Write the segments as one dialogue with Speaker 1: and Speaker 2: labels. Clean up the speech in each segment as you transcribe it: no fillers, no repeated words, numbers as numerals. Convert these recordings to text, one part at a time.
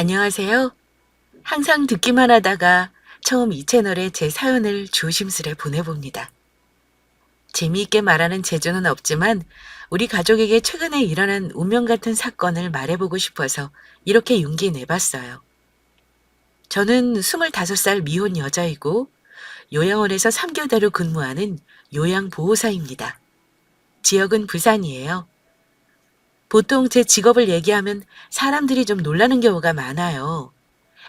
Speaker 1: 안녕하세요. 항상 듣기만 하다가 처음 이 채널에 제 사연을 조심스레 보내봅니다. 재미있게 말하는 재주는 없지만 우리 가족에게 최근에 일어난 운명 같은 사건을 말해보고 싶어서 이렇게 용기 내봤어요. 저는 25살 미혼 여자이고 요양원에서 3교대로 근무하는 요양보호사입니다. 지역은 부산이에요. 보통 제 직업을 얘기하면 사람들이 좀 놀라는 경우가 많아요.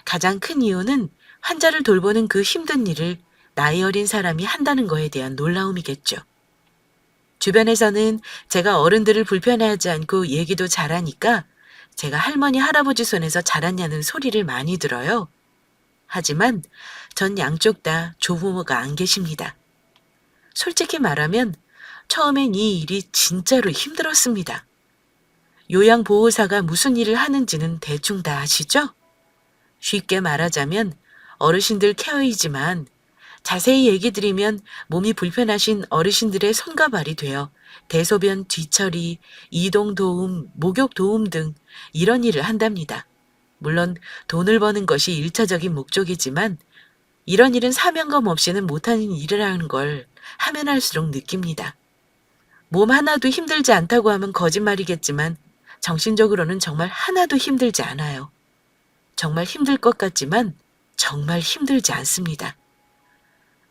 Speaker 1: 가장 큰 이유는 환자를 돌보는 그 힘든 일을 나이 어린 사람이 한다는 거에 대한 놀라움이겠죠. 주변에서는 제가 어른들을 불편해하지 않고 얘기도 잘하니까 제가 할머니, 할아버지 손에서 자랐냐는 소리를 많이 들어요. 하지만 전 양쪽 다 조부모가 안 계십니다. 솔직히 말하면 처음엔 이 일이 진짜로 힘들었습니다. 요양보호사가 무슨 일을 하는지는 대충 다 아시죠? 쉽게 말하자면 어르신들 케어이지만 자세히 얘기 드리면 몸이 불편하신 어르신들의 손과 발이 되어 대소변 뒤처리, 이동 도움, 목욕 도움 등 이런 일을 한답니다. 물론 돈을 버는 것이 일차적인 목적이지만 이런 일은 사명감 없이는 못하는 일이라는 걸 하면 할수록 느낍니다. 몸 하나도 힘들지 않다고 하면 거짓말이겠지만 정신적으로는 정말 하나도 힘들지 않아요. 정말 힘들 것 같지만 정말 힘들지 않습니다.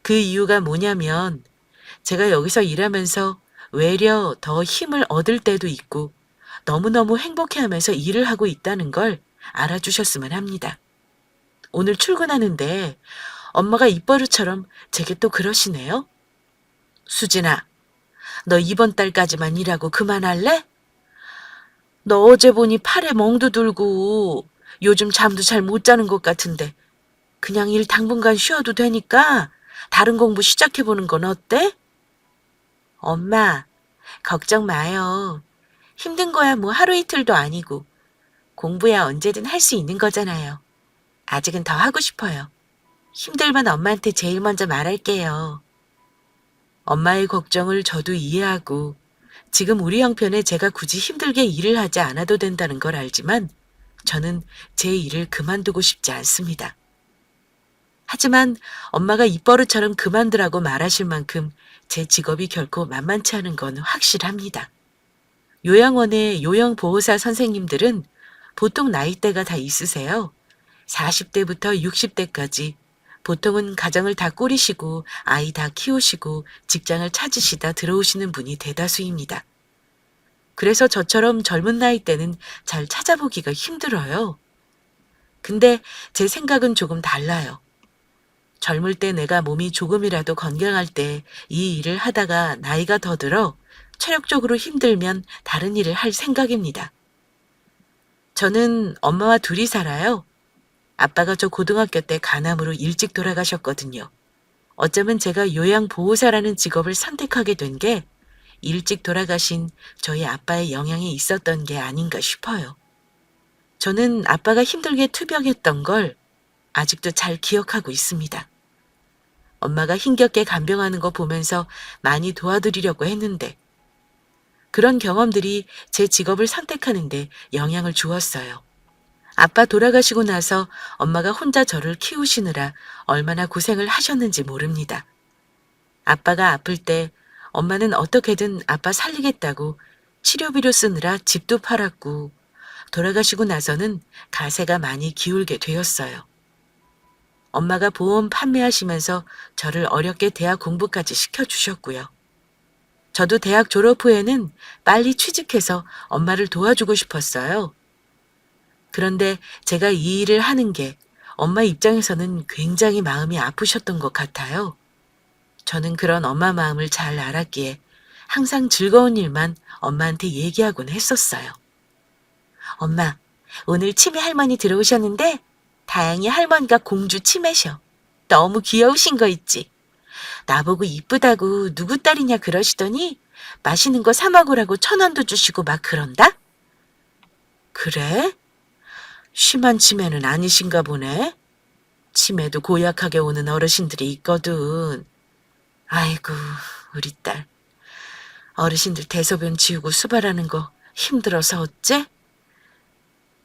Speaker 1: 그 이유가 뭐냐면 제가 여기서 일하면서 외려 더 힘을 얻을 때도 있고 너무너무 행복해하면서 일을 하고 있다는 걸 알아주셨으면 합니다. 오늘 출근하는데 엄마가 입버릇처럼 제게 또 그러시네요. 수진아, 너 이번 달까지만 일하고 그만할래? 너 어제 보니 팔에 멍도 들고 요즘 잠도 잘 못 자는 것 같은데 그냥 일 당분간 쉬어도 되니까 다른 공부 시작해보는 건 어때? 엄마, 걱정 마요. 힘든 거야 뭐 하루 이틀도 아니고 공부야 언제든 할 수 있는 거잖아요. 아직은 더 하고 싶어요. 힘들면 엄마한테 제일 먼저 말할게요. 엄마의 걱정을 저도 이해하고 지금 우리 형편에 제가 굳이 힘들게 일을 하지 않아도 된다는 걸 알지만 저는 제 일을 그만두고 싶지 않습니다. 하지만 엄마가 입버릇처럼 그만두라고 말하실 만큼 제 직업이 결코 만만치 않은 건 확실합니다. 요양원의 요양보호사 선생님들은 보통 나이대가 다 있으세요. 40대부터 60대까지 보통은 가정을 다 꾸리시고 아이 다 키우시고 직장을 찾으시다 들어오시는 분이 대다수입니다. 그래서 저처럼 젊은 나이대는 잘 찾아보기가 힘들어요. 근데 제 생각은 조금 달라요. 젊을 때 내가 몸이 조금이라도 건강할 때 이 일을 하다가 나이가 더 들어 체력적으로 힘들면 다른 일을 할 생각입니다. 저는 엄마와 둘이 살아요. 아빠가 저 고등학교 때 간암으로 일찍 돌아가셨거든요. 어쩌면 제가 요양보호사라는 직업을 선택하게 된 게 일찍 돌아가신 저희 아빠의 영향이 있었던 게 아닌가 싶어요. 저는 아빠가 힘들게 투병했던 걸 아직도 잘 기억하고 있습니다. 엄마가 힘겹게 간병하는 거 보면서 많이 도와드리려고 했는데 그런 경험들이 제 직업을 선택하는데 영향을 주었어요. 아빠 돌아가시고 나서 엄마가 혼자 저를 키우시느라 얼마나 고생을 하셨는지 모릅니다. 아빠가 아플 때 엄마는 어떻게든 아빠 살리겠다고 치료비로 쓰느라 집도 팔았고 돌아가시고 나서는 가세가 많이 기울게 되었어요. 엄마가 보험 판매하시면서 저를 어렵게 대학 공부까지 시켜주셨고요. 저도 대학 졸업 후에는 빨리 취직해서 엄마를 도와주고 싶었어요. 그런데 제가 이 일을 하는 게 엄마 입장에서는 굉장히 마음이 아프셨던 것 같아요. 저는 그런 엄마 마음을 잘 알았기에 항상 즐거운 일만 엄마한테 얘기하곤 했었어요. 엄마, 오늘 치매 할머니 들어오셨는데 다행히 할머니가 공주 치매셔. 너무 귀여우신 거 있지? 나보고 이쁘다고 누구 딸이냐 그러시더니 맛있는 거 사 먹으라고 1,000원도 주시고 막 그런다? 그래? 심한 치매는 아니신가 보네. 치매도 고약하게 오는 어르신들이 있거든. 아이고, 우리 딸. 어르신들 대소변 지우고 수발하는 거 힘들어서 어째?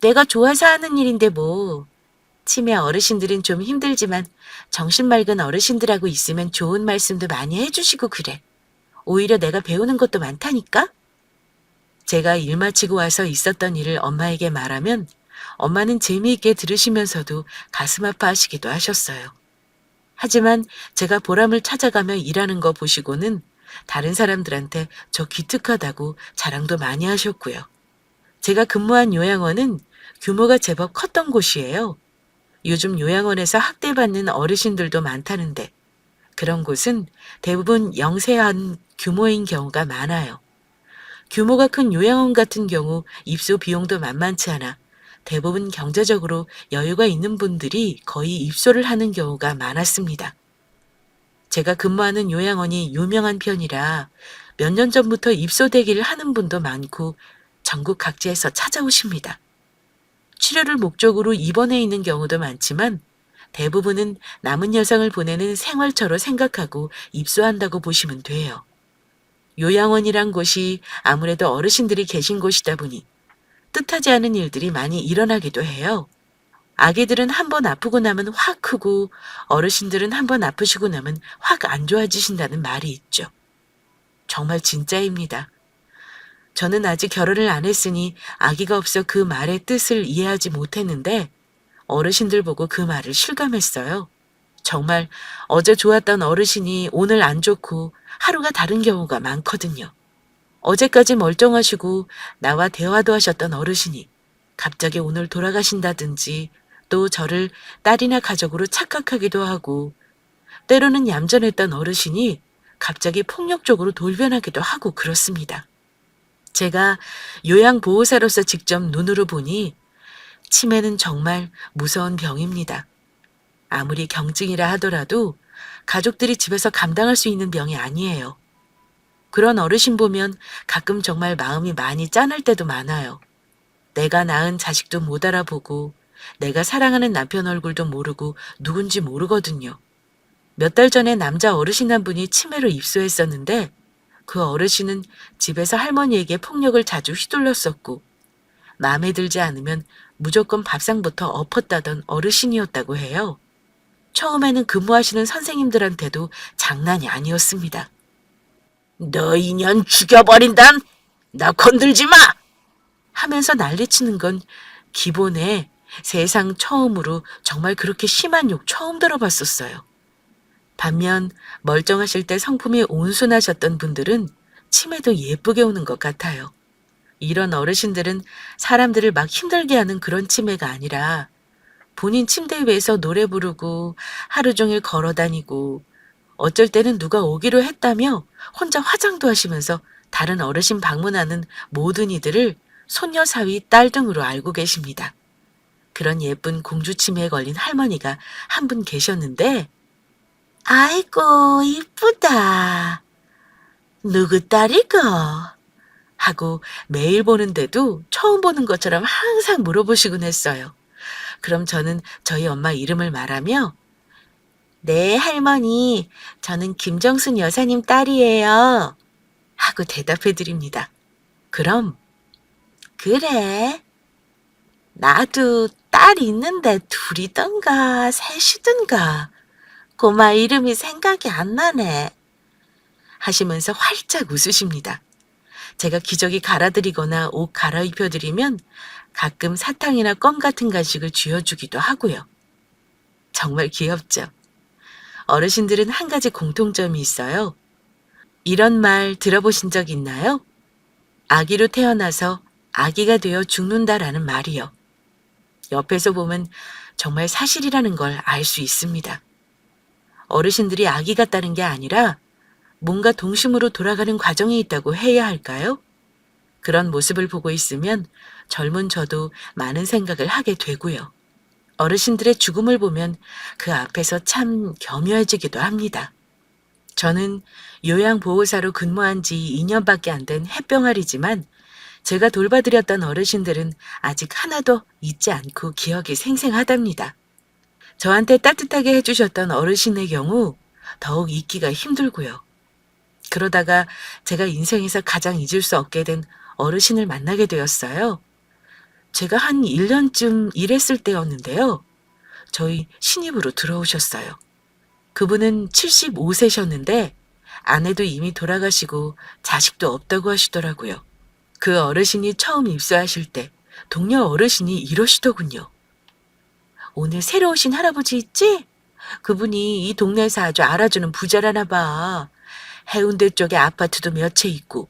Speaker 1: 내가 좋아서 하는 일인데 뭐. 치매 어르신들은 좀 힘들지만 정신 맑은 어르신들하고 있으면 좋은 말씀도 많이 해주시고 그래. 오히려 내가 배우는 것도 많다니까? 제가 일 마치고 와서 있었던 일을 엄마에게 말하면 엄마는 재미있게 들으시면서도 가슴 아파하시기도 하셨어요. 하지만 제가 보람을 찾아가며 일하는 거 보시고는 다른 사람들한테 저 기특하다고 자랑도 많이 하셨고요. 제가 근무한 요양원은 규모가 제법 컸던 곳이에요. 요즘 요양원에서 학대받는 어르신들도 많다는데 그런 곳은 대부분 영세한 규모인 경우가 많아요. 규모가 큰 요양원 같은 경우 입소 비용도 만만치 않아 대부분 경제적으로 여유가 있는 분들이 거의 입소를 하는 경우가 많았습니다. 제가 근무하는 요양원이 유명한 편이라 몇 년 전부터 입소대기를 하는 분도 많고 전국 각지에서 찾아오십니다. 치료를 목적으로 입원해 있는 경우도 많지만 대부분은 남은 여성을 보내는 생활처로 생각하고 입소한다고 보시면 돼요. 요양원이란 곳이 아무래도 어르신들이 계신 곳이다 보니 뜻하지 않은 일들이 많이 일어나기도 해요. 아기들은 한 번 아프고 나면 확 크고 어르신들은 한 번 아프시고 나면 확 안 좋아지신다는 말이 있죠. 정말 진짜입니다. 저는 아직 결혼을 안 했으니 아기가 없어 그 말의 뜻을 이해하지 못했는데 어르신들 보고 그 말을 실감했어요. 정말 어제 좋았던 어르신이 오늘 안 좋고 하루가 다른 경우가 많거든요. 어제까지 멀쩡하시고 나와 대화도 하셨던 어르신이 갑자기 오늘 돌아가신다든지 또 저를 딸이나 가족으로 착각하기도 하고 때로는 얌전했던 어르신이 갑자기 폭력적으로 돌변하기도 하고 그렇습니다. 제가 요양보호사로서 직접 눈으로 보니 치매는 정말 무서운 병입니다. 아무리 경증이라 하더라도 가족들이 집에서 감당할 수 있는 병이 아니에요. 그런 어르신 보면 가끔 정말 마음이 많이 짠할 때도 많아요. 내가 낳은 자식도 못 알아보고 내가 사랑하는 남편 얼굴도 모르고 누군지 모르거든요. 몇 달 전에 남자 어르신 한 분이 치매로 입소했었는데 그 어르신은 집에서 할머니에게 폭력을 자주 휘둘렀었고 마음에 들지 않으면 무조건 밥상부터 엎었다던 어르신이었다고 해요. 처음에는 근무하시는 선생님들한테도 장난이 아니었습니다. 너 인연 죽여버린단! 나 건들지 마! 하면서 난리치는 건 기본에 세상 처음으로 정말 그렇게 심한 욕 처음 들어봤었어요. 반면 멀쩡하실 때 성품이 온순하셨던 분들은 치매도 예쁘게 오는 것 같아요. 이런 어르신들은 사람들을 막 힘들게 하는 그런 치매가 아니라 본인 침대 위에서 노래 부르고 하루 종일 걸어 다니고 어쩔 때는 누가 오기로 했다며 혼자 화장도 하시면서 다른 어르신 방문하는 모든 이들을 손녀 사위 딸 등으로 알고 계십니다. 그런 예쁜 공주 치매에 걸린 할머니가 한 분 계셨는데 아이고 이쁘다. 누구 딸이고? 하고 매일 보는데도 처음 보는 것처럼 항상 물어보시곤 했어요. 그럼 저는 저희 엄마 이름을 말하며 네 할머니 저는 김정순 여사님 딸이에요 하고 대답해 드립니다. 그럼 그래 나도 딸 있는데 둘이던가 셋이던가 고마 이름이 생각이 안 나네 하시면서 활짝 웃으십니다. 제가 기저귀 갈아드리거나 옷 갈아입혀드리면 가끔 사탕이나 껌 같은 간식을 쥐어주기도 하고요. 정말 귀엽죠? 어르신들은 한 가지 공통점이 있어요. 이런 말 들어보신 적 있나요? 아기로 태어나서 아기가 되어 죽는다라는 말이요. 옆에서 보면 정말 사실이라는 걸 알 수 있습니다. 어르신들이 아기 같다는 게 아니라 뭔가 동심으로 돌아가는 과정이 있다고 해야 할까요? 그런 모습을 보고 있으면 젊은 저도 많은 생각을 하게 되고요. 어르신들의 죽음을 보면 그 앞에서 참 겸허해지기도 합니다. 저는 요양보호사로 근무한 지 2년밖에 안 된 햇병아리지만 제가 돌봐드렸던 어르신들은 아직 하나도 잊지 않고 기억이 생생하답니다. 저한테 따뜻하게 해주셨던 어르신의 경우 더욱 잊기가 힘들고요. 그러다가 제가 인생에서 가장 잊을 수 없게 된 어르신을 만나게 되었어요. 제가 한 1년쯤 일했을 때였는데요. 저희 신입으로 들어오셨어요. 그분은 75세셨는데 아내도 이미 돌아가시고 자식도 없다고 하시더라고요. 그 어르신이 처음 입사하실 때 동료 어르신이 이러시더군요. 오늘 새로 오신 할아버지 있지? 그분이 이 동네에서 아주 알아주는 부자라나 봐. 해운대 쪽에 아파트도 몇 채 있고.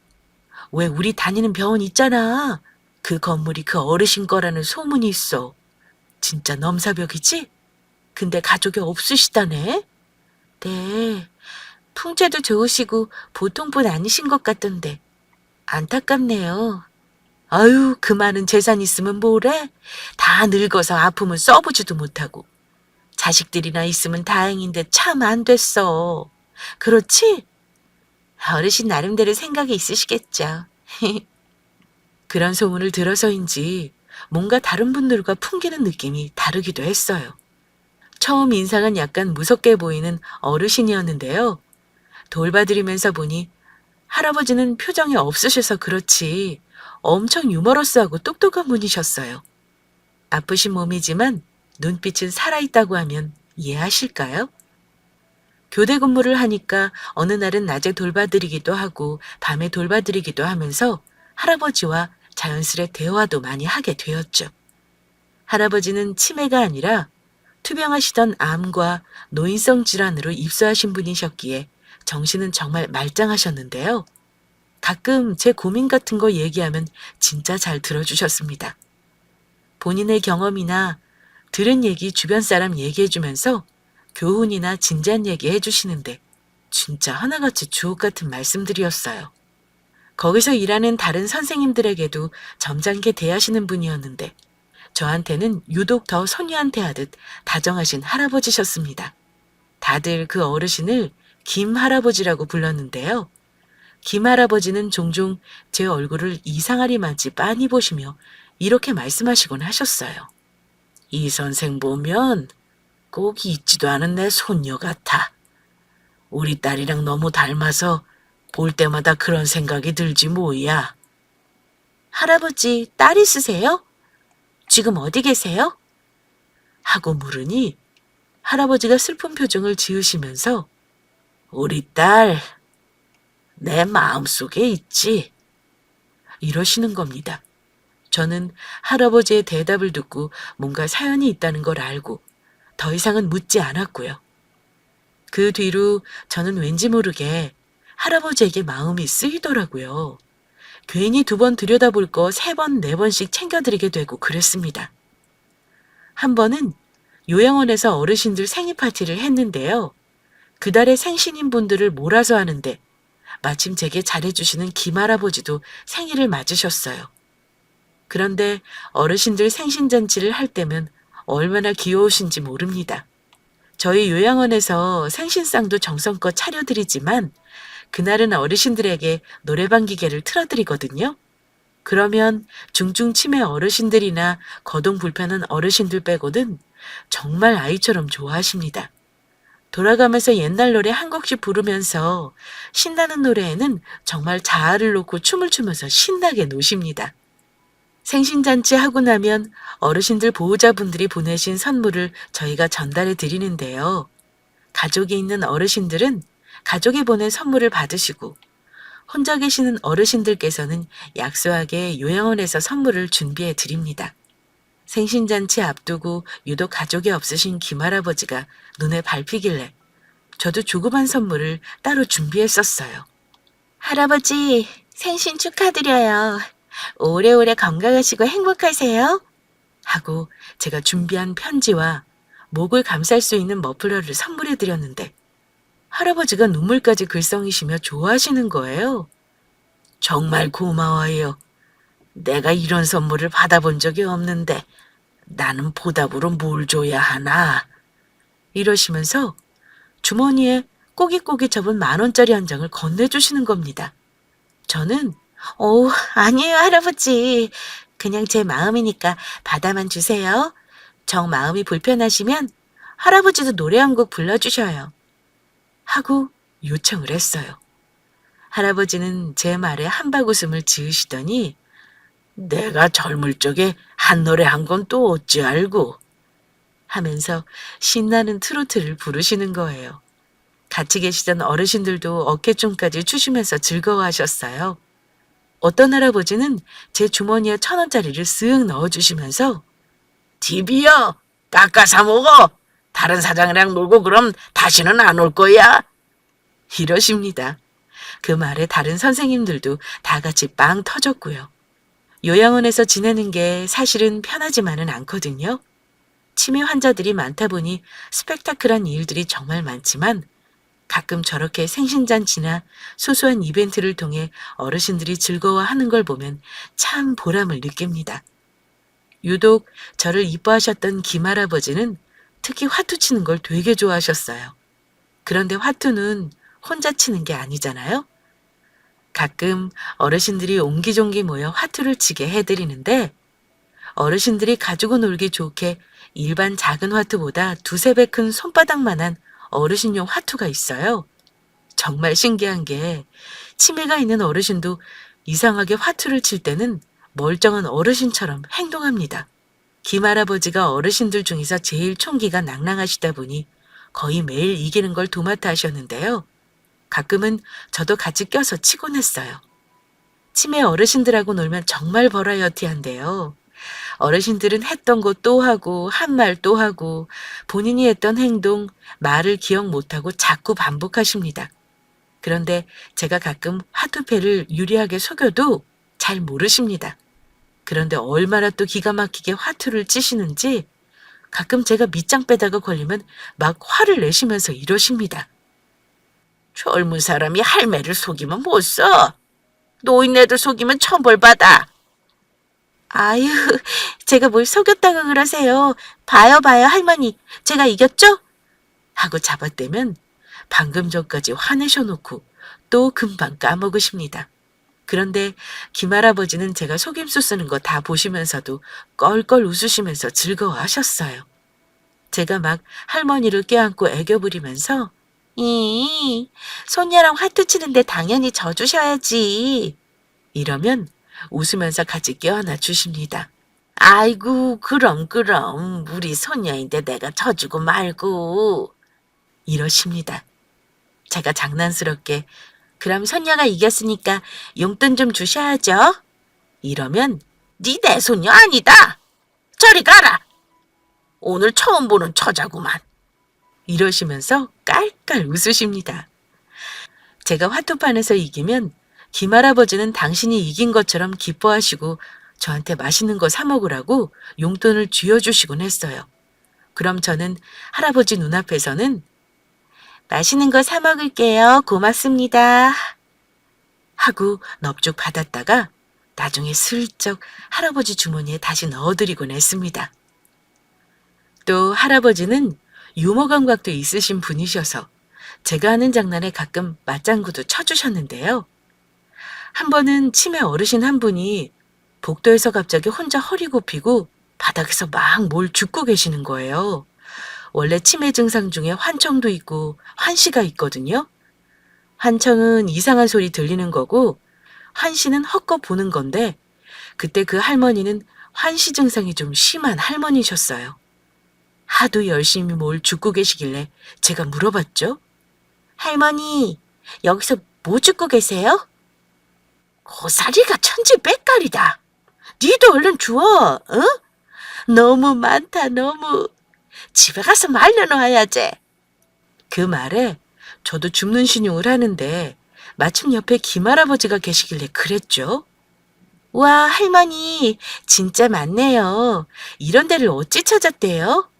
Speaker 1: 왜 우리 다니는 병원 있잖아. 그 건물이 그 어르신 거라는 소문이 있어. 진짜 넘사벽이지? 근데 가족이 없으시다네? 네. 풍채도 좋으시고 보통 분 아니신 것 같던데. 안타깝네요. 아유, 그 많은 재산 있으면 뭐래? 다 늙어서 아프면 써보지도 못하고. 자식들이나 있으면 다행인데 참 안 됐어. 그렇지? 어르신 나름대로 생각이 있으시겠죠. 그런 소문을 들어서인지 뭔가 다른 분들과 풍기는 느낌이 다르기도 했어요. 처음 인상은 약간 무섭게 보이는 어르신이었는데요. 돌봐드리면서 보니 할아버지는 표정이 없으셔서 그렇지 엄청 유머러스하고 똑똑한 분이셨어요. 아프신 몸이지만 눈빛은 살아있다고 하면 이해하실까요? 교대 근무를 하니까 어느 날은 낮에 돌봐드리기도 하고 밤에 돌봐드리기도 하면서 할아버지와 자연스레 대화도 많이 하게 되었죠. 할아버지는 치매가 아니라 투병하시던 암과 노인성 질환으로 입소하신 분이셨기에 정신은 정말 말짱하셨는데요. 가끔 제 고민 같은 거 얘기하면 진짜 잘 들어주셨습니다. 본인의 경험이나 들은 얘기 주변 사람 얘기해주면서 교훈이나 진지한 얘기 해주시는데 진짜 하나같이 주옥 같은 말씀들이었어요. 거기서 일하는 다른 선생님들에게도 점잖게 대하시는 분이었는데 저한테는 유독 더 손녀한테 하듯 다정하신 할아버지셨습니다. 다들 그 어르신을 김 할아버지라고 불렀는데요. 김 할아버지는 종종 제 얼굴을 이상하리 마치 빤히 보시며 이렇게 말씀하시곤 하셨어요. 이 선생 보면 꼭 잊지도 않은 내 손녀 같아. 우리 딸이랑 너무 닮아서 볼 때마다 그런 생각이 들지 뭐야. 할아버지, 딸 있으세요? 지금 어디 계세요? 하고 물으니 할아버지가 슬픈 표정을 지으시면서 우리 딸, 내 마음속에 있지. 이러시는 겁니다. 저는 할아버지의 대답을 듣고 뭔가 사연이 있다는 걸 알고 더 이상은 묻지 않았고요. 그 뒤로 저는 왠지 모르게 할아버지에게 마음이 쓰이더라고요. 괜히 2번 들여다볼 거 3번, 4번씩 챙겨드리게 되고 그랬습니다. 한 번은 요양원에서 어르신들 생일 파티를 했는데요. 그달의 생신인 분들을 몰아서 하는데 마침 제게 잘해주시는 김할아버지도 생일을 맞으셨어요. 그런데 어르신들 생신잔치를 할 때면 얼마나 귀여우신지 모릅니다. 저희 요양원에서 생신상도 정성껏 차려드리지만 그날은 어르신들에게 노래방 기계를 틀어드리거든요. 그러면 중증 치매 어르신들이나 거동 불편한 어르신들 빼고는 정말 아이처럼 좋아하십니다. 돌아가면서 옛날 노래 한 곡씩 부르면서 신나는 노래에는 정말 자아를 놓고 춤을 추면서 신나게 노십니다. 생신잔치 하고 나면 어르신들 보호자분들이 보내신 선물을 저희가 전달해 드리는데요. 가족이 있는 어르신들은 가족이 보낸 선물을 받으시고 혼자 계시는 어르신들께서는 약소하게 요양원에서 선물을 준비해 드립니다. 생신잔치 앞두고 유독 가족이 없으신 김할아버지가 눈에 밟히길래 저도 조그만 선물을 따로 준비했었어요. 할아버지, 생신 축하드려요. 오래오래 건강하시고 행복하세요. 하고 제가 준비한 편지와 목을 감쌀 수 있는 머플러를 선물해 드렸는데 할아버지가 눈물까지 글썽이시며 좋아하시는 거예요. 정말 고마워요. 내가 이런 선물을 받아본 적이 없는데 나는 보답으로 뭘 줘야 하나? 이러시면서 주머니에 꼬깃꼬깃 접은 10,000원짜리 한 장을 건네주시는 겁니다. 저는 아니에요, 할아버지. 그냥 제 마음이니까 받아만 주세요. 정 마음이 불편하시면 할아버지도 노래 한 곡 불러주셔요. 하고 요청을 했어요. 할아버지는 제 말에 한박 웃음을 지으시더니 내가 젊을 적에 한 노래 한 건 또 어찌 알고 하면서 신나는 트로트를 부르시는 거예요. 같이 계시던 어르신들도 어깨춤까지 추시면서 즐거워하셨어요. 어떤 할아버지는 제 주머니에 1,000원짜리를 쓱 넣어주시면서 디비야, 깎아 사 먹어. 다른 사장이랑 놀고 그럼 다시는 안 올 거야. 이러십니다. 그 말에 다른 선생님들도 다 같이 빵 터졌고요. 요양원에서 지내는 게 사실은 편하지만은 않거든요. 치매 환자들이 많다 보니 스펙타클한 일들이 정말 많지만 가끔 저렇게 생신잔치나 소소한 이벤트를 통해 어르신들이 즐거워하는 걸 보면 참 보람을 느낍니다. 유독 저를 이뻐하셨던 김할아버지는 특히 화투 치는 걸 되게 좋아하셨어요. 그런데 화투는 혼자 치는 게 아니잖아요. 가끔 어르신들이 옹기종기 모여 화투를 치게 해드리는데 어르신들이 가지고 놀기 좋게 일반 작은 화투보다 두세 배 큰 손바닥만한 어르신용 화투가 있어요. 정말 신기한 게 치매가 있는 어르신도 이상하게 화투를 칠 때는 멀쩡한 어르신처럼 행동합니다. 김할아버지가 어르신들 중에서 제일 총기가 낭낭하시다 보니 거의 매일 이기는 걸 도맡아 하셨는데요. 가끔은 저도 같이 껴서 치곤 했어요. 치매 어르신들하고 놀면 정말 버라이어티한데요. 어르신들은 했던 거 또 하고 한 말 또 하고 본인이 했던 행동, 말을 기억 못하고 자꾸 반복하십니다. 그런데 제가 가끔 화투패를 유리하게 속여도 잘 모르십니다. 그런데 얼마나 또 기가 막히게 화투를 치시는지 가끔 제가 밑장 빼다가 걸리면 막 화를 내시면서 이러십니다. 젊은 사람이 할매를 속이면 못 써. 노인네들 속이면 천벌받아. 아유, 제가 뭘 속였다고 그러세요. 봐요, 봐요, 할머니. 제가 이겼죠? 하고 잡아떼면 방금 전까지 화내셔놓고 또 금방 까먹으십니다. 그런데 김할아버지는 제가 속임수 쓰는 거 다 보시면서도 껄껄 웃으시면서 즐거워하셨어요. 제가 막 할머니를 껴안고 애교 부리면서 손녀랑 화투 치는데 당연히 져주셔야지. 이러면 웃으면서 같이 껴안아 주십니다. 아이고, 그럼 우리 손녀인데 내가 져주고 말고 이러십니다. 제가 장난스럽게 그럼 손녀가 이겼으니까 용돈 좀 주셔야죠. 이러면 네 내 손녀 아니다. 저리 가라. 오늘 처음 보는 처자구만. 이러시면서 깔깔 웃으십니다. 제가 화투판에서 이기면 김할아버지는 당신이 이긴 것처럼 기뻐하시고 저한테 맛있는 거 사 먹으라고 용돈을 쥐어주시곤 했어요. 그럼 저는 할아버지 눈앞에서는 맛있는 거 사 먹을게요. 고맙습니다. 하고 넙죽 받았다가 나중에 슬쩍 할아버지 주머니에 다시 넣어드리곤 했습니다. 또 할아버지는 유머 감각도 있으신 분이셔서 제가 하는 장난에 가끔 맞장구도 쳐주셨는데요. 한 번은 치매 어르신 한 분이 복도에서 갑자기 혼자 허리 굽히고 바닥에서 막 뭘 줍고 계시는 거예요. 원래 치매 증상 중에 환청도 있고 환시가 있거든요. 환청은 이상한 소리 들리는 거고 환시는 헛것 보는 건데 그때 그 할머니는 환시 증상이 좀 심한 할머니셨어요. 하도 열심히 뭘 줍고 계시길래 제가 물어봤죠. 할머니, 여기서 뭐 줍고 계세요? 고사리가 천지 빽깔이다. 니도 얼른 주워, 응? 너무 많다, 너무. 집에 가서 말려놓아야지. 그 말에 저도 줍는 신용을 하는데 마침 옆에 김할아버지가 계시길래 그랬죠. 와, 할머니, 진짜 많네요. 이런 데를 어찌 찾았대요?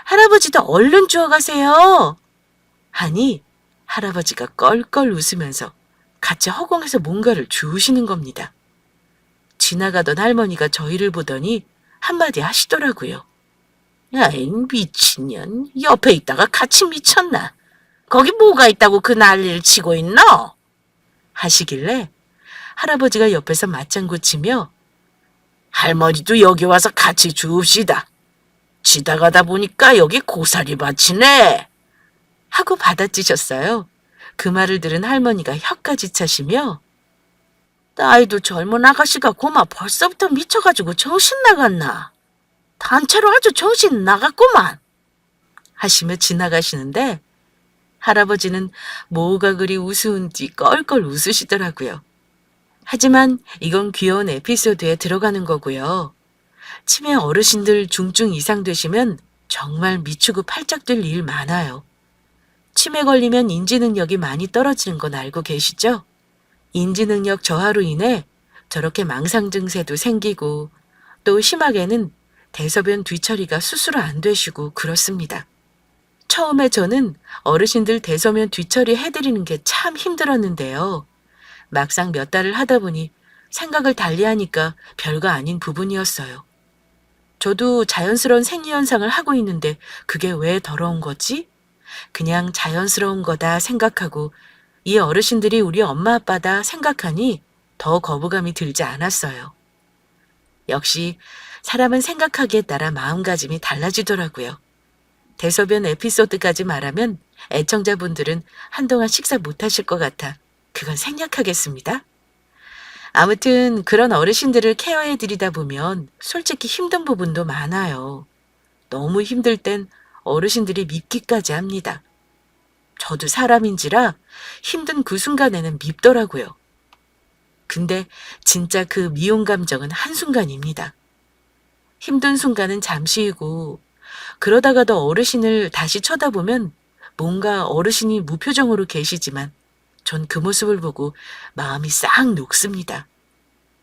Speaker 1: 할아버지도 얼른 주워가세요. 하니 할아버지가 껄껄 웃으면서 같이 허공에서 뭔가를 주우시는 겁니다. 지나가던 할머니가 저희를 보더니 한마디 하시더라고요. 아이, 미친년. 옆에 있다가 같이 미쳤나? 거기 뭐가 있다고 그 난리를 치고 있노? 하시길래 할아버지가 옆에서 맞장구 치며 할머니도 여기 와서 같이 주웁시다. 지나가다 보니까 여기 고사리밭이네. 하고 받아치셨어요. 그 말을 들은 할머니가 혀까지 차시며 나이도 젊은 아가씨가 고마 벌써부터 미쳐가지고 정신 나갔나? 단체로 아주 정신 나갔구만. 하시며 지나가시는데 할아버지는 뭐가 그리 우스운지 껄껄 웃으시더라고요. 하지만 이건 귀여운 에피소드에 들어가는 거고요. 치매 어르신들 중증 이상 되시면 정말 미치고 팔짝 뛸 일 많아요. 치매 걸리면 인지 능력이 많이 떨어지는 건 알고 계시죠? 인지 능력 저하로 인해 저렇게 망상 증세도 생기고 또 심하게는 대소변 뒤처리가 스스로 안 되시고 그렇습니다. 처음에 저는 어르신들 대소변 뒤처리 해드리는 게 참 힘들었는데요. 막상 몇 달을 하다 보니 생각을 달리하니까 별거 아닌 부분이었어요. 저도 자연스러운 생리현상을 하고 있는데 그게 왜 더러운 거지? 그냥 자연스러운 거다 생각하고 이 어르신들이 우리 엄마 아빠다 생각하니 더 거부감이 들지 않았어요. 역시 사람은 생각하기에 따라 마음가짐이 달라지더라고요. 대소변 에피소드까지 말하면 애청자분들은 한동안 식사 못하실 것 같아 그건 생략하겠습니다. 아무튼 그런 어르신들을 케어해드리다 보면 솔직히 힘든 부분도 많아요. 너무 힘들 땐 어르신들이 밉기까지 합니다. 저도 사람인지라 힘든 그 순간에는 밉더라고요. 근데 진짜 그 미움 감정은 한순간입니다. 힘든 순간은 잠시이고 그러다가도 어르신을 다시 쳐다보면 뭔가 어르신이 무표정으로 계시지만 전 그 모습을 보고 마음이 싹 녹습니다.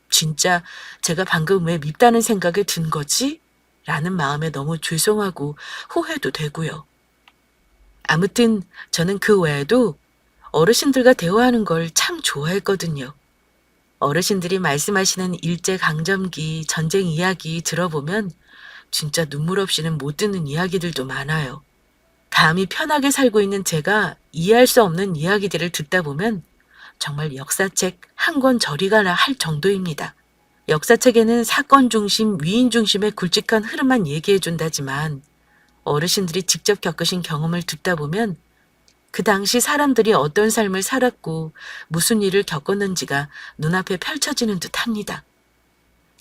Speaker 1: 진짜 제가 방금 왜 밉다는 생각이 든 거지? 라는 마음에 너무 죄송하고 후회도 되고요. 아무튼 저는 그 외에도 어르신들과 대화하는 걸 참 좋아했거든요. 어르신들이 말씀하시는 일제강점기 전쟁 이야기 들어보면 진짜 눈물 없이는 못 듣는 이야기들도 많아요. 감히 편하게 살고 있는 제가 이해할 수 없는 이야기들을 듣다 보면 정말 역사책 한 권 저리 가라 할 정도입니다. 역사책에는 사건 중심, 위인 중심의 굵직한 흐름만 얘기해 준다지만 어르신들이 직접 겪으신 경험을 듣다 보면 그 당시 사람들이 어떤 삶을 살았고 무슨 일을 겪었는지가 눈앞에 펼쳐지는 듯 합니다.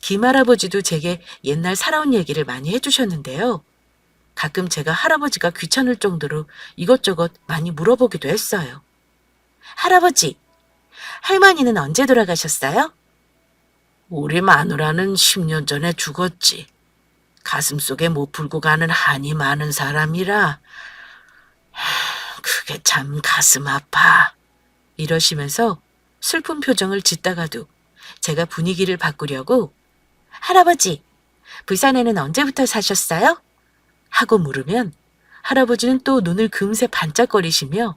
Speaker 1: 김할아버지도 제게 옛날 살아온 얘기를 많이 해주셨는데요. 가끔 제가 할아버지가 귀찮을 정도로 이것저것 많이 물어보기도 했어요. 할아버지, 할머니는 언제 돌아가셨어요? 우리 마누라는 10년 전에 죽었지. 가슴속에 못 풀고 가는 한이 많은 사람이라 그게 참 가슴 아파. 이러시면서 슬픈 표정을 짓다가도 제가 분위기를 바꾸려고 할아버지, 부산에는 언제부터 사셨어요? 하고 물으면 할아버지는 또 눈을 금세 반짝거리시며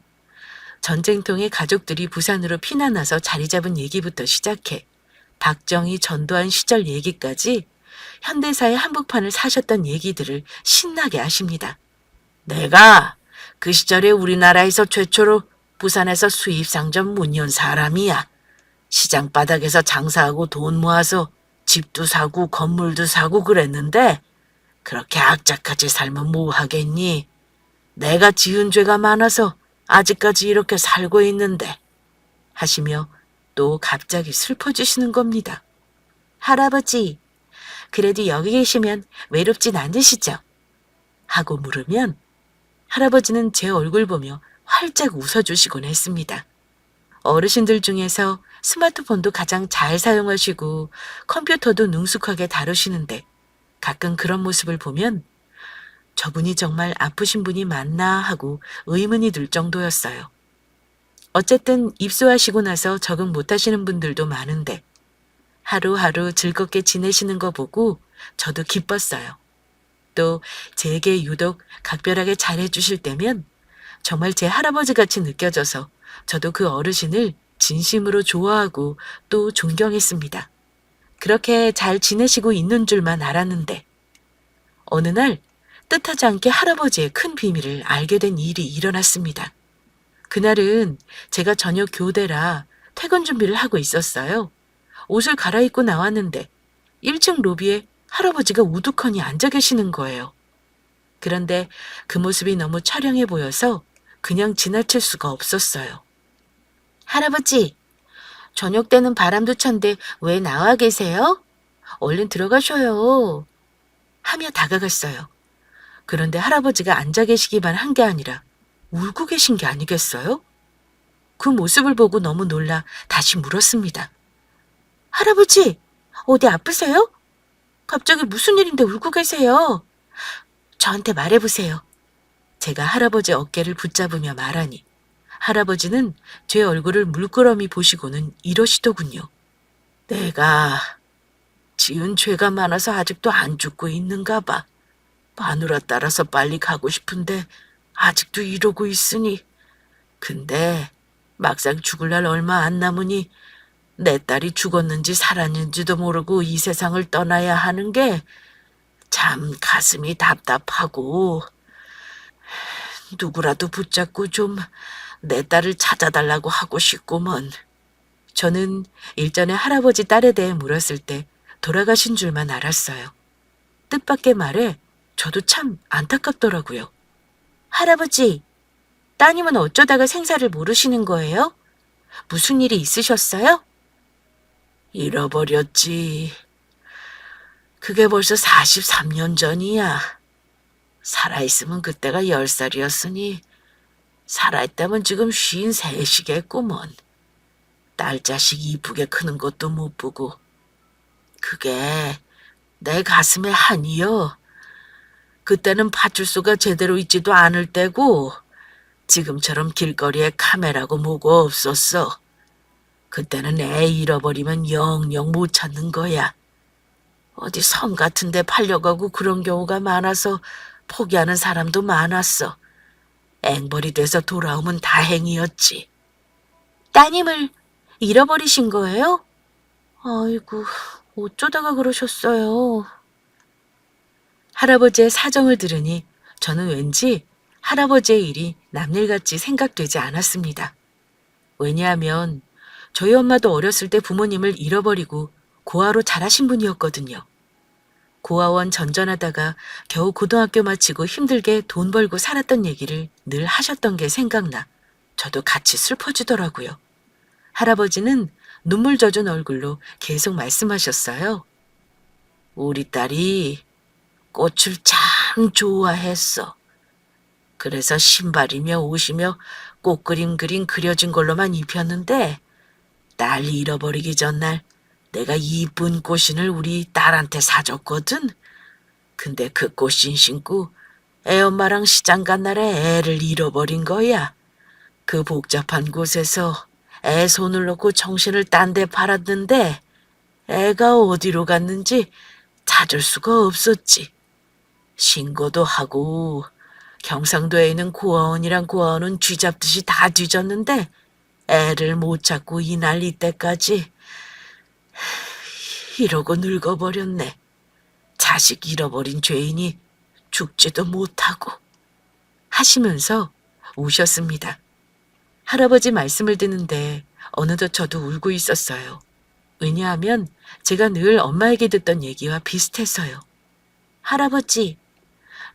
Speaker 1: 전쟁통에 가족들이 부산으로 피난와서 자리 잡은 얘기부터 시작해 박정희 전두환 시절 얘기까지 현대사의 한복판을 사셨던 얘기들을 신나게 하십니다. 내가 그 시절에 우리나라에서 최초로 부산에서 수입상점 문 연 사람이야. 시장 바닥에서 장사하고 돈 모아서 집도 사고 건물도 사고 그랬는데 그렇게 악착같이 살면 뭐 하겠니? 내가 지은 죄가 많아서 아직까지 이렇게 살고 있는데 하시며 또 갑자기 슬퍼지시는 겁니다. 할아버지, 그래도 여기 계시면 외롭진 않으시죠? 하고 물으면 할아버지는 제 얼굴 보며 활짝 웃어주시곤 했습니다. 어르신들 중에서 스마트폰도 가장 잘 사용하시고 컴퓨터도 능숙하게 다루시는데 가끔 그런 모습을 보면 저분이 정말 아프신 분이 맞나 하고 의문이 들 정도였어요. 어쨌든 입소하시고 나서 적응 못하시는 분들도 많은데 하루하루 즐겁게 지내시는 거 보고 저도 기뻤어요. 또 제게 유독 각별하게 잘해주실 때면 정말 제 할아버지 같이 느껴져서 저도 그 어르신을 진심으로 좋아하고 또 존경했습니다. 그렇게 잘 지내시고 있는 줄만 알았는데 어느 날 뜻하지 않게 할아버지의 큰 비밀을 알게 된 일이 일어났습니다. 그날은 제가 저녁 교대라 퇴근 준비를 하고 있었어요. 옷을 갈아입고 나왔는데 1층 로비에 할아버지가 우두커니 앉아 계시는 거예요. 그런데 그 모습이 너무 처량해 보여서 그냥 지나칠 수가 없었어요. 할아버지, 저녁 때는 바람도 찬데 왜 나와 계세요? 얼른 들어가셔요. 하며 다가갔어요. 그런데 할아버지가 앉아 계시기만 한 게 아니라 울고 계신 게 아니겠어요? 그 모습을 보고 너무 놀라 다시 물었습니다. 할아버지, 어디 아프세요? 갑자기 무슨 일인데 울고 계세요? 저한테 말해보세요. 제가 할아버지 어깨를 붙잡으며 말하니 할아버지는 제 얼굴을 물끄러미 보시고는 이러시더군요. 내가 지은 죄가 많아서 아직도 안 죽고 있는가 봐. 마누라 따라서 빨리 가고 싶은데 아직도 이러고 있으니. 근데 막상 죽을 날 얼마 안 남으니 내 딸이 죽었는지 살았는지도 모르고 이 세상을 떠나야 하는 게 참 가슴이 답답하고 누구라도 붙잡고 좀 내 딸을 찾아달라고 하고 싶구먼. 저는 일전에 할아버지 딸에 대해 물었을 때 돌아가신 줄만 알았어요. 뜻밖의 말에 저도 참 안타깝더라고요. 할아버지, 따님은 어쩌다가 생사를 모르시는 거예요? 무슨 일이 있으셨어요? 잃어버렸지. 그게 벌써 43년 전이야. 살아있으면 그때가 10살이었으니 살아있다면 지금 53이겠구먼. 딸 자식 이쁘게 크는 것도 못 보고. 그게 내 가슴에 한이여. 그때는 파출소가 제대로 있지도 않을 때고 지금처럼 길거리에 카메라고 뭐고 없었어. 그때는 애 잃어버리면 영영 못 찾는 거야. 어디 섬 같은 데 팔려가고 그런 경우가 많아서 포기하는 사람도 많았어. 앵벌이 돼서 돌아오면 다행이었지. 따님을 잃어버리신 거예요? 아이고, 어쩌다가 그러셨어요. 할아버지의 사정을 들으니 저는 왠지 할아버지의 일이 남일같이 생각되지 않았습니다. 왜냐하면 저희 엄마도 어렸을 때 부모님을 잃어버리고 고아로 자라신 분이었거든요. 고아원 전전하다가 겨우 고등학교 마치고 힘들게 돈 벌고 살았던 얘기를 늘 하셨던 게 생각나 저도 같이 슬퍼지더라고요. 할아버지는 눈물 젖은 얼굴로 계속 말씀하셨어요. 우리 딸이 꽃을 참 좋아했어. 그래서 신발이며 옷이며 꽃그림 그려진 걸로만 입혔는데 딸 잃어버리기 전날 내가 이쁜 꽃신을 우리 딸한테 사줬거든. 근데 그 꽃신 신고 애엄마랑 시장 간 날에 애를 잃어버린 거야. 그 복잡한 곳에서 애 손을 놓고 정신을 딴 데 팔았는데 애가 어디로 갔는지 찾을 수가 없었지. 신고도 하고 경상도에 있는 고아원이랑 고아원은 쥐잡듯이 다 뒤졌는데 애를 못 찾고 이날 이때까지 이러고 늙어버렸네. 자식 잃어버린 죄인이 죽지도 못하고 하시면서 우셨습니다. 할아버지 말씀을 듣는데 어느덧 저도 울고 있었어요. 왜냐하면 제가 늘 엄마에게 듣던 얘기와 비슷해서요. 할아버지,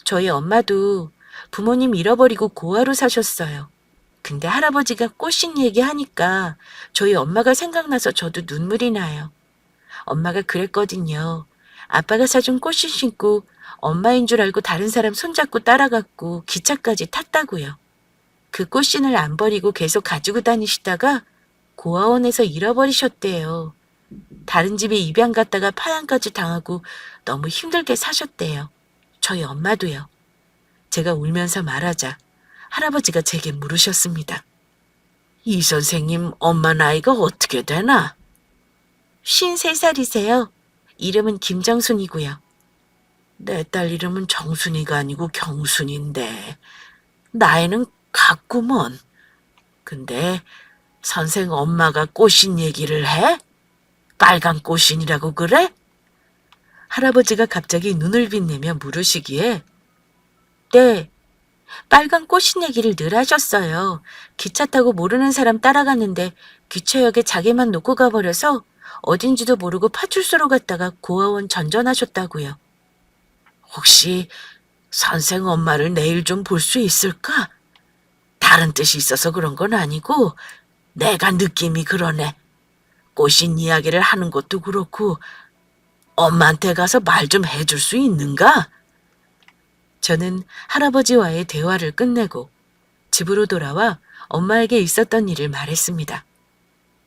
Speaker 1: 저희 엄마도 부모님 잃어버리고 고아로 사셨어요. 근데 할아버지가 꽃신 얘기하니까 저희 엄마가 생각나서 저도 눈물이 나요. 엄마가 그랬거든요. 아빠가 사준 꽃신 신고 엄마인 줄 알고 다른 사람 손잡고 따라갔고 기차까지 탔다고요. 그 꽃신을 안 버리고 계속 가지고 다니시다가 고아원에서 잃어버리셨대요. 다른 집에 입양 갔다가 파양까지 당하고 너무 힘들게 사셨대요. 저희 엄마도요. 제가 울면서 말하자 할아버지가 제게 물으셨습니다. 이 선생님 엄마 나이가 어떻게 되나? 53살이세요. 이름은 김정순이고요. 내 딸 이름은 정순이가 아니고 경순인데 나이는 같구먼. 근데 선생 엄마가 꽃신 얘기를 해? 빨간 꽃신이라고 그래? 할아버지가 갑자기 눈을 빛내며 물으시기에 네, 빨간 꽃신 얘기를 늘 하셨어요. 기차 타고 모르는 사람 따라갔는데 기차역에 자기만 놓고 가버려서 어딘지도 모르고 파출소로 갔다가 고아원 전전하셨다고요. 혹시 선생 엄마를 내일 좀 볼 수 있을까? 다른 뜻이 있어서 그런 건 아니고 내가 느낌이 그러네. 꽃신 이야기를 하는 것도 그렇고 엄마한테 가서 말 좀 해줄 수 있는가? 저는 할아버지와의 대화를 끝내고 집으로 돌아와 엄마에게 있었던 일을 말했습니다.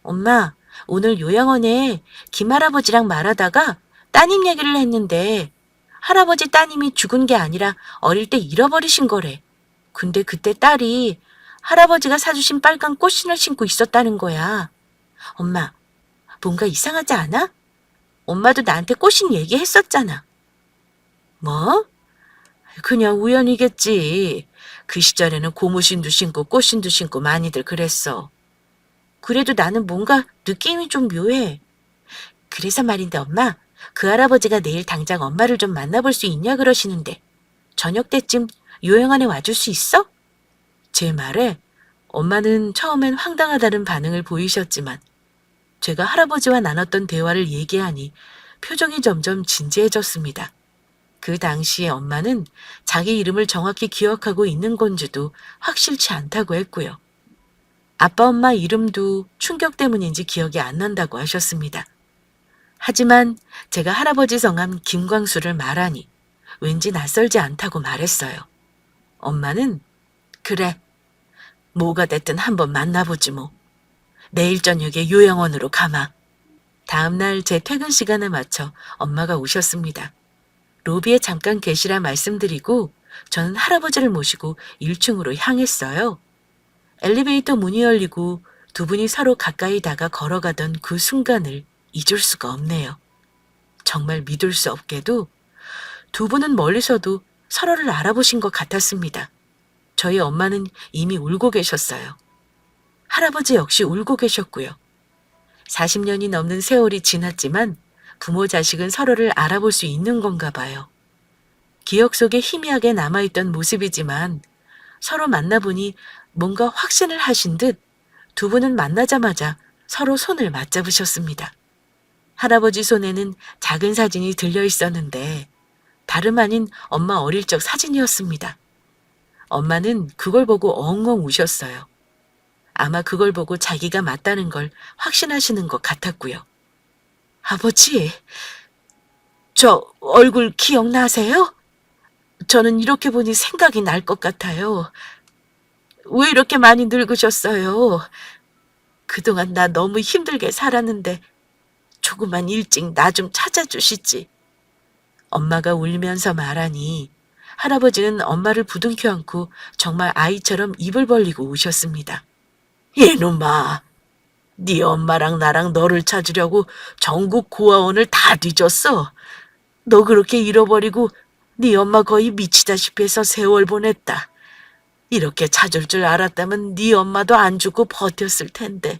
Speaker 1: 엄마, 오늘 요양원에 김할아버지랑 말하다가 따님 얘기를 했는데 할아버지 따님이 죽은 게 아니라 어릴 때 잃어버리신 거래. 근데 그때 딸이 할아버지가 사주신 빨간 꽃신을 신고 있었다는 거야. 엄마, 뭔가 이상하지 않아? 엄마도 나한테 꽃신 얘기했었잖아. 뭐? 그냥 우연이겠지. 그 시절에는 고무신도 신고 꽃신도 신고 많이들 그랬어. 그래도 나는 뭔가 느낌이 좀 묘해. 그래서 말인데 엄마, 그 할아버지가 내일 당장 엄마를 좀 만나볼 수 있냐 그러시는데 저녁 때쯤 요양원에 와줄 수 있어? 제 말에 엄마는 처음엔 황당하다는 반응을 보이셨지만 제가 할아버지와 나눴던 대화를 얘기하니 표정이 점점 진지해졌습니다. 그 당시에 엄마는 자기 이름을 정확히 기억하고 있는 건지도 확실치 않다고 했고요. 아빠 엄마 이름도 충격 때문인지 기억이 안 난다고 하셨습니다. 하지만 제가 할아버지 성함 김광수를 말하니 왠지 낯설지 않다고 말했어요. 엄마는 그래, 뭐가 됐든 한번 만나보지 뭐. 내일 저녁에 요양원으로 가마. 다음날 제 퇴근 시간에 맞춰 엄마가 오셨습니다. 로비에 잠깐 계시라 말씀드리고 저는 할아버지를 모시고 1층으로 향했어요. 엘리베이터 문이 열리고 두 분이 서로 가까이 다가 걸어가던 그 순간을 잊을 수가 없네요. 정말 믿을 수 없게도 두 분은 멀리서도 서로를 알아보신 것 같았습니다. 저희 엄마는 이미 울고 계셨어요. 할아버지 역시 울고 계셨고요. 40년이 넘는 세월이 지났지만 부모 자식은 서로를 알아볼 수 있는 건가 봐요. 기억 속에 희미하게 남아있던 모습이지만 서로 만나보니 뭔가 확신을 하신 듯 두 분은 만나자마자 서로 손을 맞잡으셨습니다. 할아버지 손에는 작은 사진이 들려 있었는데 다름 아닌 엄마 어릴 적 사진이었습니다. 엄마는 그걸 보고 엉엉 우셨어요. 아마 그걸 보고 자기가 맞다는 걸 확신하시는 것 같았고요. 아버지, 저 얼굴 기억나세요? 저는 이렇게 보니 생각이 날 것 같아요. 왜 이렇게 많이 늙으셨어요? 그동안 나 너무 힘들게 살았는데 조금만 일찍 나 좀 찾아주시지. 엄마가 울면서 말하니 할아버지는 엄마를 부둥켜 안고 정말 아이처럼 입을 벌리고 우셨습니다. 이놈아, 네 엄마랑 나랑 너를 찾으려고 전국 고아원을 다 뒤졌어. 너 그렇게 잃어버리고 네 엄마 거의 미치다시피 해서 세월 보냈다. 이렇게 찾을 줄 알았다면 네 엄마도 안 죽고 버텼을 텐데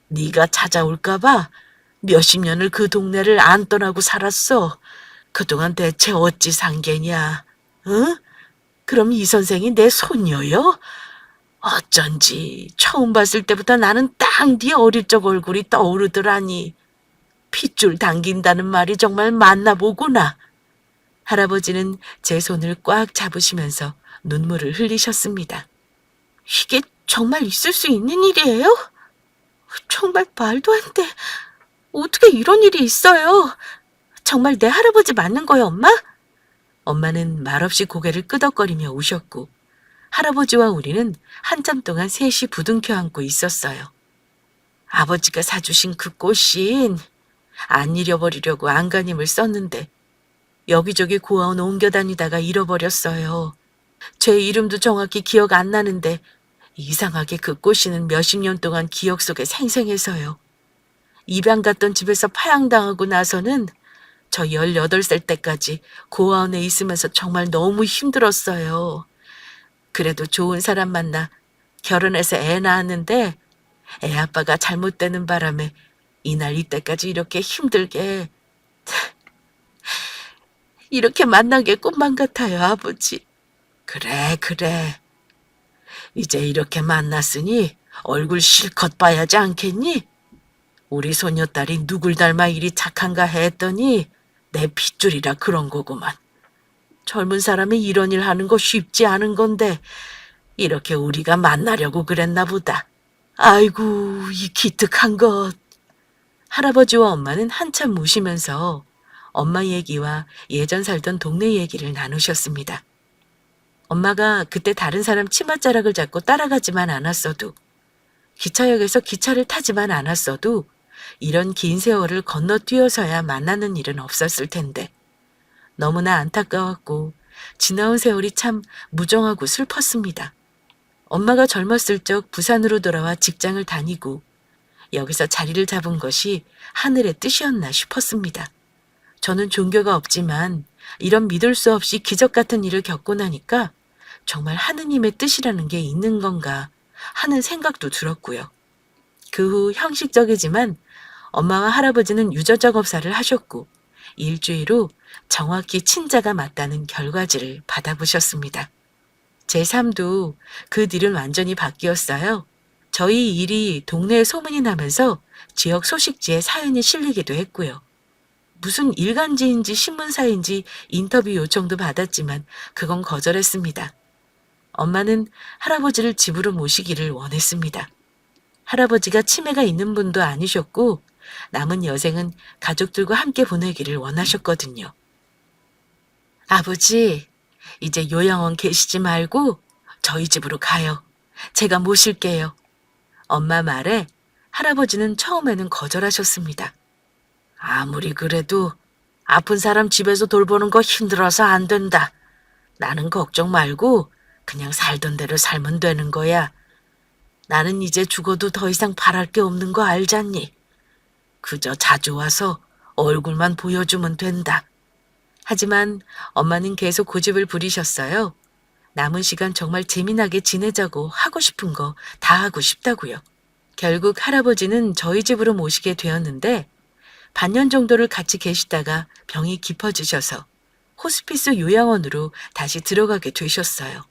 Speaker 1: 네가 찾아올까 봐 몇십 년을 그 동네를 안 떠나고 살았어. 그동안 대체 어찌 산 게냐? 응? 그럼 이 선생이 내 손녀요? 어쩐지 처음 봤을 때부터 나는 딱 네 어릴 적 얼굴이 떠오르더라니. 핏줄 당긴다는 말이 정말 맞나 보구나. 할아버지는 제 손을 꽉 잡으시면서 눈물을 흘리셨습니다. 이게 정말 있을 수 있는 일이에요? 정말 말도 안 돼. 어떻게 이런 일이 있어요? 정말 내 할아버지 맞는 거예요, 엄마? 엄마는 말없이 고개를 끄덕거리며 우셨고 할아버지와 우리는 한참 동안 셋이 부둥켜 안고 있었어요. 아버지가 사주신 그 꽃신 안 잃어버리려고 안간힘을 썼는데 여기저기 고아원 옮겨 다니다가 잃어버렸어요. 제 이름도 정확히 기억 안 나는데 이상하게 그 꽃신은 몇십 년 동안 기억 속에 생생해서요. 입양 갔던 집에서 파양당하고 나서는 저 18살 때까지 고아원에 있으면서 정말 너무 힘들었어요. 그래도 좋은 사람 만나 결혼해서 애 낳았는데 애 아빠가 잘못되는 바람에 이날 이때까지 이렇게 힘들게 이렇게 만난 게 꿈만 같아요, 아버지. 그래, 그래. 이제 이렇게 만났으니 얼굴 실컷 봐야지 않겠니? 우리 소녀딸이 누굴 닮아 이리 착한가 했더니 내 핏줄이라 그런 거구만. 젊은 사람이 이런 일 하는 거 쉽지 않은 건데 이렇게 우리가 만나려고 그랬나 보다. 아이고, 이 기특한 것. 할아버지와 엄마는 한참 우시면서 엄마 얘기와 예전 살던 동네 얘기를 나누셨습니다. 엄마가 그때 다른 사람 치맛자락을 잡고 따라가지만 않았어도, 기차역에서 기차를 타지만 않았어도 이런 긴 세월을 건너뛰어서야 만나는 일은 없었을 텐데 너무나 안타까웠고 지나온 세월이 참 무정하고 슬펐습니다. 엄마가 젊었을 적 부산으로 돌아와 직장을 다니고 여기서 자리를 잡은 것이 하늘의 뜻이었나 싶었습니다. 저는 종교가 없지만 이런 믿을 수 없이 기적 같은 일을 겪고 나니까 정말 하느님의 뜻이라는 게 있는 건가 하는 생각도 들었고요. 그 후 형식적이지만 엄마와 할아버지는 유전작업사를 하셨고 일주일 후 정확히 친자가 맞다는 결과지를 받아보셨습니다. 제 삶도 그 뒤는 완전히 바뀌었어요. 저희 일이 동네에 소문이 나면서 지역 소식지에 사연이 실리기도 했고요. 무슨 일간지인지 신문사인지 인터뷰 요청도 받았지만 그건 거절했습니다. 엄마는 할아버지를 집으로 모시기를 원했습니다. 할아버지가 치매가 있는 분도 아니셨고 남은 여생은 가족들과 함께 보내기를 원하셨거든요. 아버지, 이제 요양원 계시지 말고 저희 집으로 가요. 제가 모실게요. 엄마 말에 할아버지는 처음에는 거절하셨습니다. 아무리 그래도 아픈 사람 집에서 돌보는 거 힘들어서 안 된다. 나는 걱정 말고 그냥 살던 대로 살면 되는 거야. 나는 이제 죽어도 더 이상 바랄 게 없는 거 알잖니? 그저 자주 와서 얼굴만 보여주면 된다. 하지만 엄마는 계속 고집을 부리셨어요. 남은 시간 정말 재미나게 지내자고 하고 싶은 거 다 하고 싶다고요. 결국 할아버지는 저희 집으로 모시게 되었는데 반년 정도를 같이 계시다가 병이 깊어지셔서 호스피스 요양원으로 다시 들어가게 되셨어요.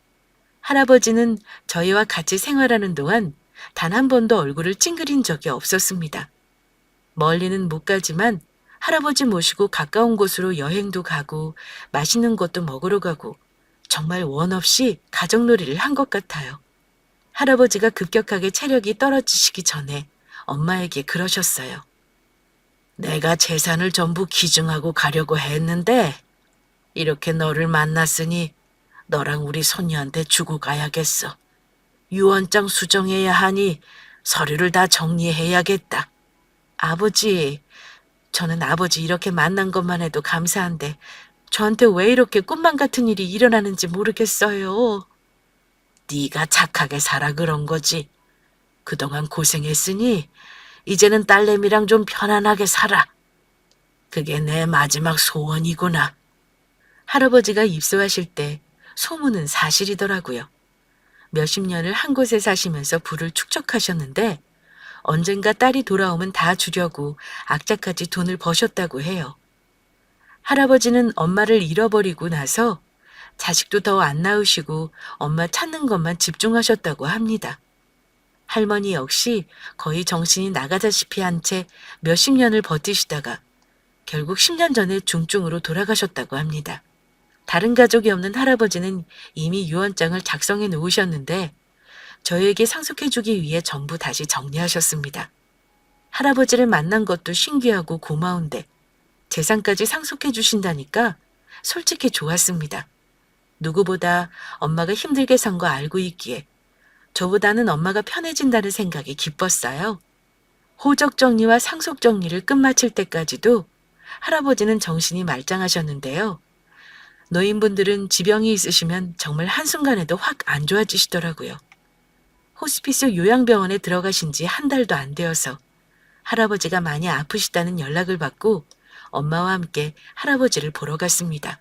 Speaker 1: 할아버지는 저희와 같이 생활하는 동안 단 한 번도 얼굴을 찡그린 적이 없었습니다. 멀리는 못 가지만 할아버지 모시고 가까운 곳으로 여행도 가고 맛있는 것도 먹으러 가고 정말 원 없이 가족놀이를 한 것 같아요. 할아버지가 급격하게 체력이 떨어지시기 전에 엄마에게 그러셨어요. 내가 재산을 전부 기증하고 가려고 했는데 이렇게 너를 만났으니 너랑 우리 손녀한테 주고 가야겠어. 유언장 수정해야 하니 서류를 다 정리해야겠다. 아버지, 저는 아버지 이렇게 만난 것만 해도 감사한데 저한테 왜 이렇게 꿈만 같은 일이 일어나는지 모르겠어요. 네가 착하게 살아 그런 거지. 그동안 고생했으니 이제는 딸내미랑 좀 편안하게 살아. 그게 내 마지막 소원이구나. 할아버지가 입소하실 때 소문은 사실이더라고요. 몇십 년을 한 곳에 사시면서 부를 축적하셨는데 언젠가 딸이 돌아오면 다 주려고 악착같이 돈을 버셨다고 해요. 할아버지는 엄마를 잃어버리고 나서 자식도 더 안 낳으시고 엄마 찾는 것만 집중하셨다고 합니다. 할머니 역시 거의 정신이 나가다시피 한 채 몇십 년을 버티시다가 결국 10년 전에 중증으로 돌아가셨다고 합니다. 다른 가족이 없는 할아버지는 이미 유언장을 작성해 놓으셨는데 저에게 상속해주기 위해 전부 다시 정리하셨습니다. 할아버지를 만난 것도 신기하고 고마운데 재산까지 상속해 주신다니까 솔직히 좋았습니다. 누구보다 엄마가 힘들게 산 거 알고 있기에 저보다는 엄마가 편해진다는 생각이 기뻤어요. 호적 정리와 상속 정리를 끝마칠 때까지도 할아버지는 정신이 말짱하셨는데요. 노인분들은 지병이 있으시면 정말 한순간에도 확 안 좋아지시더라고요. 호스피스 요양병원에 들어가신 지 한 달도 안 되어서 할아버지가 많이 아프시다는 연락을 받고 엄마와 함께 할아버지를 보러 갔습니다.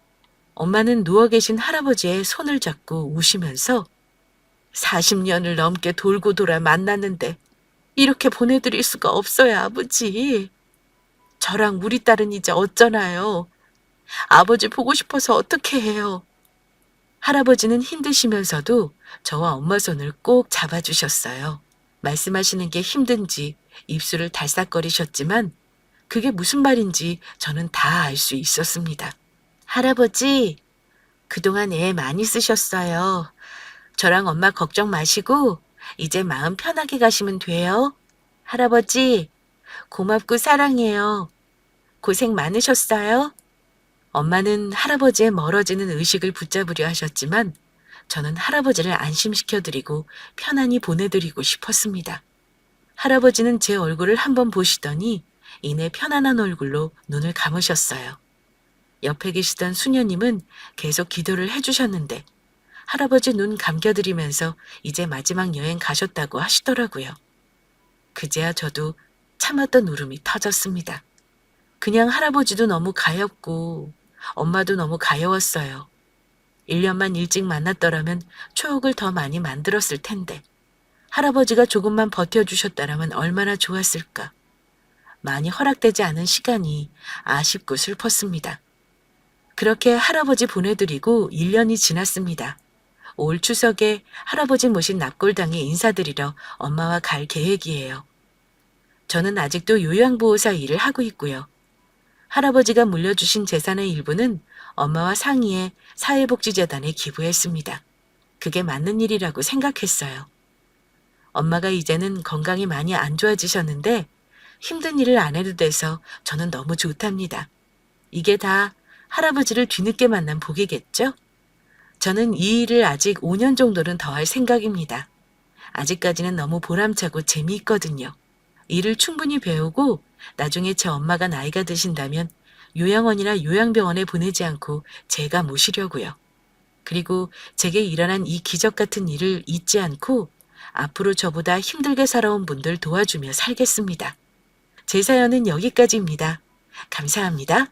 Speaker 1: 엄마는 누워 계신 할아버지의 손을 잡고 우시면서 40년을 넘게 돌고 돌아 만났는데 이렇게 보내드릴 수가 없어요, 아버지. 저랑 우리 딸은 이제 어쩌나요? 아버지 보고 싶어서 어떻게 해요? 할아버지는 힘드시면서도 저와 엄마 손을 꼭 잡아주셨어요. 말씀하시는 게 힘든지 입술을 달싹거리셨지만 그게 무슨 말인지 저는 다 알 수 있었습니다. 할아버지, 그동안 애 많이 쓰셨어요. 저랑 엄마 걱정 마시고 이제 마음 편하게 가시면 돼요. 할아버지, 고맙고 사랑해요. 고생 많으셨어요. 엄마는 할아버지의 멀어지는 의식을 붙잡으려 하셨지만 저는 할아버지를 안심시켜드리고 편안히 보내드리고 싶었습니다. 할아버지는 제 얼굴을 한번 보시더니 이내 편안한 얼굴로 눈을 감으셨어요. 옆에 계시던 수녀님은 계속 기도를 해주셨는데 할아버지 눈 감겨드리면서 이제 마지막 여행 가셨다고 하시더라고요. 그제야 저도 참았던 울음이 터졌습니다. 그냥 할아버지도 너무 가엾고 엄마도 너무 가여웠어요. 1년만 일찍 만났더라면 추억을 더 많이 만들었을 텐데 할아버지가 조금만 버텨주셨다라면 얼마나 좋았을까. 많이 허락되지 않은 시간이 아쉽고 슬펐습니다. 그렇게 할아버지 보내드리고 1년이 지났습니다. 올 추석에 할아버지 모신 납골당에 인사드리러 엄마와 갈 계획이에요. 저는 아직도 요양보호사 일을 하고 있고요. 할아버지가 물려주신 재산의 일부는 엄마와 상의해 사회복지재단에 기부했습니다. 그게 맞는 일이라고 생각했어요. 엄마가 이제는 건강이 많이 안 좋아지셨는데 힘든 일을 안 해도 돼서 저는 너무 좋답니다. 이게 다 할아버지를 뒤늦게 만난 복이겠죠? 저는 이 일을 아직 5년 정도는 더 할 생각입니다. 아직까지는 너무 보람차고 재미있거든요. 일을 충분히 배우고 나중에 제 엄마가 나이가 드신다면 요양원이나 요양병원에 보내지 않고 제가 모시려고요. 그리고 제게 일어난 이 기적 같은 일을 잊지 않고 앞으로 저보다 힘들게 살아온 분들 도와주며 살겠습니다. 제 사연은 여기까지입니다. 감사합니다.